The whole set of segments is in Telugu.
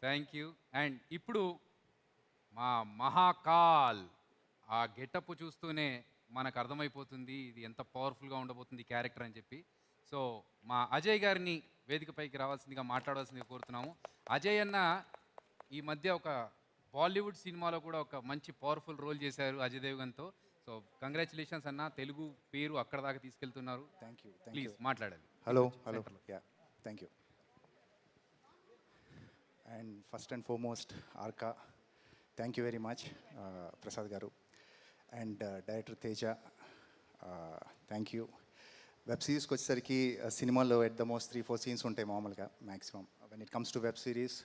Thank you. అండ్ ఇప్పుడు మా మహాకాల్ ఆ గెటప్ చూస్తూనే మనకు అర్థమైపోతుంది ఇది ఎంత పవర్ఫుల్గా ఉండబోతుంది క్యారెక్టర్ అని చెప్పి. సో మా అజయ్ గారిని వేదికపైకి రావాల్సిందిగా మాట్లాడాల్సిందిగా కోరుతున్నాము. అజయ్ అన్న ఈ మధ్య ఒక బాలీవుడ్ సినిమాలో కూడా ఒక మంచి పవర్ఫుల్ రోల్ చేశారు అజయ్ దేవ్గన్తో. సో కంగ్రాచులేషన్స్ అన్న, తెలుగు పేరు అక్కడ దాకా తీసుకెళ్తున్నారు. Thank you. ప్లీజ్ మాట్లాడాలి. Hello yeah thank you. And first and foremost Arka, thank you very much Prasad గారు. And director Teja, thank you. Web సిరీస్కి వచ్చేసరికి సినిమాల్లో ఎట్ ద మోస్ట్ 3-4 సీన్స్ ఉంటాయి మామూలుగా maximum. When it comes to web series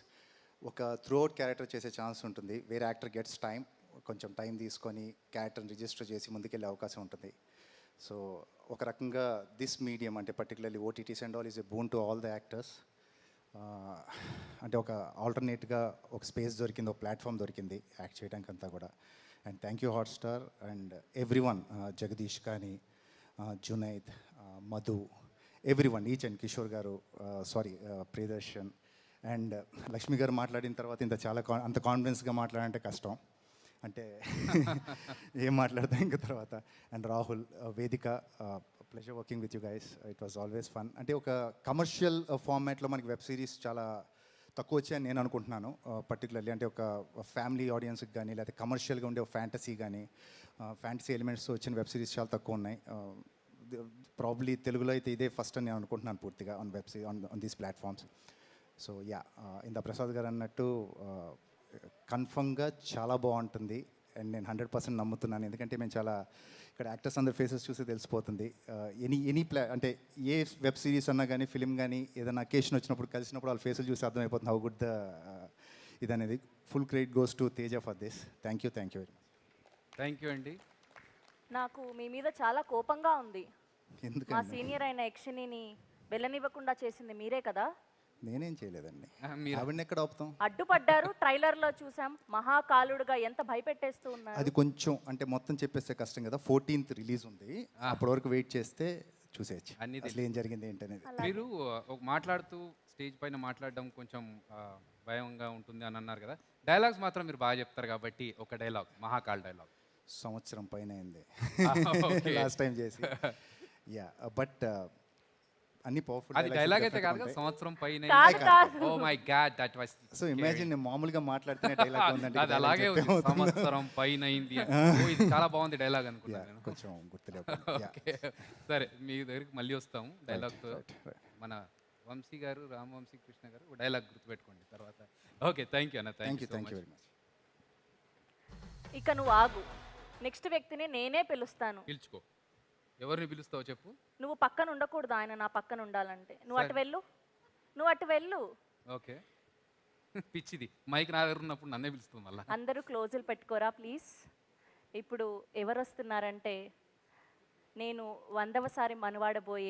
ఒక త్రూ అవుట్ క్యారెక్టర్ చేసే ఛాన్స్ ఉంటుంది. వేరే యాక్టర్ గెట్స్ టైం, కొంచెం టైం తీసుకొని క్యారెక్టర్ని రిజిస్టర్ చేసి ముందుకెళ్ళే అవకాశం ఉంటుంది. సో ఒక రకంగా దిస్ మీడియం అంటే particularly OTTs and all is a boon to all the actors. అంటే ఒక ఆల్టర్నేట్గా ఒక స్పేస్ దొరికింది, ఒక ప్లాట్ఫామ్ దొరికింది యాక్ట్ చేయడానికి అంతా కూడా. And thank you Hotstar and everyone, Jagadeesh కానీ, Junaid, Madhu, everyone, each and Kishore గారు, సారీ ప్రియదర్శన్. అండ్ లక్ష్మి గారు మాట్లాడిన తర్వాత ఇంత చాలా అంత కాన్ఫిడెన్స్గా మాట్లాడంటే కష్టం, అంటే ఏం మాట్లాడతాం ఇంకా తర్వాత. అండ్ రాహుల్, వేదిక, pleasure working with you guys, it was always fun. అంటే ఒక కమర్షియల్ ఫార్మాట్లో మనకి వెబ్ సిరీస్ చాలా తక్కువ వచ్చాయని నేను అనుకుంటున్నాను. పర్టికులర్లీ అంటే ఒక ఫ్యామిలీ ఆడియన్స్కి కానీ లేకపోతే కమర్షియల్గా ఉండే ఒక ఫ్యాంటసీ కానీ ఫ్యాంటసీ ఎలిమెంట్స్ వచ్చిన వెబ్ సిరీస్ చాలా తక్కువ ఉన్నాయి. ప్రాబ్లీ తెలుగులో అయితే ఇదే ఫస్ట్ అని నేను అనుకుంటున్నాను పూర్తిగా on web series on these platforms. So yeah, ఇంత ప్రసాద్ గారు అన్నట్టు కన్ఫర్మ్గా చాలా బాగుంటుంది అండ్ నేను 100% నమ్ముతున్నాను. ఎందుకంటే మేము చాలా ఇక్కడ యాక్టర్స్ అందరు ఫేసెస్ చూసి తెలిసిపోతుంది. ఎనీ అంటే ఏ వెబ్ సిరీస్ అన్నా కానీ ఫిలిం కానీ ఏదైనా అకేషన్ వచ్చినప్పుడు కలిసినప్పుడు వాళ్ళ ఫేసులు చూసి అర్థమైపోతుంది హౌ గుడ్ ద ఇదనేది. Full credit goes to Teja for this. Thank you very much. Thank you అండి. నాకు మీ మీద చాలా కోపంగా ఉంది. మా ఎందుకంటే సీనియర్ అయిన యక్షిణిని వెళ్ళనివ్వకుండా చేసింది మీరే కదా? నేనేం చేయలేదండి, మీరు ఆవిడని ఎక్కడ ఆపుతాం. అడ్డుపడ్డారు. ట్రైలర్లో చూసాం, మహాకాలుడుగా ఎంత భయపెట్టేస్తూ ఉన్నారు. అది కొంచెం అంటే మొత్తం చెప్పేస్తే కష్టం కదా. 14th రిలీజ్ ఉంది, అప్పటి వరకు వెయిట్ చేస్తే చూసేయచ్చు అన్నీ అసలు ఏం జరిగింది ఏంటనేది. మీరు ఒక మాట్లాడుతూ స్టేజ్ పైన మాట్లాడడం కొంచెం భయంగా ఉంటుంది అని అన్నారు కదా. డైలాగ్స్ మాత్రం మీరు బాగా చెప్తారు కాబట్టి ఒక డైలాగ్, మహాకాల్ డైలాగ్. సంవత్సరం పైన అయింది Okay. లాస్ట్ టైం చేసి. యా బట్ అన్ని పవర్ఫుల్ అది డైలాగ్ అయితే కాదు కదా, సంవత్సరం పైన. కాదు, కాదు. Oh my God, that was so imagine నేను మామూలుగా మాట్లాడుతున్న డైలాగ్ ఉందండి, అది అలాగే ఉంది, సంవత్సరం పైన అయింది. ఓ, ఇది చాలా బాగుంది డైలాగ్ అనుకున్నాను నేను. కొంచెం గుర్తులేవు. Okay. సరే, మీ దగ్గరికి మళ్ళీ వస్తాము డైలాగ్తో. మన వంశీ గారు, రామవంశీ కృష్ణ గారు డైలాగ్ గుర్తుపెట్టుకోండి తర్వాత. ఓకే, థ్యాంక్ యూ అన్న. Thank you very much. ఇక నువ్వు ఆగు. నెక్స్ట్ వ్యక్తిని నేనే పిలుస్తాను. పిలుచుకో. ఎవరిని పిలుస్తావో చెప్పు. నువ్వు పక్కన ఉండకూడదు, ఆయన నా పక్కన ఉండాలంటే. నువ్వు అటు వెళ్ళు, నువ్వు అటు వెళ్ళు. ఓకే. పిచ్చిది, మైక్ నా దగ్గర ఉన్నప్పుడు నన్నే పిలుస్తుంది మళ్ళీ. అందరూ క్లోజులు పెట్టుకోరా ప్లీజ్. ఇప్పుడు ఎవరు వస్తున్నారంటే, నేను 100వ సారి మనవాడబోయే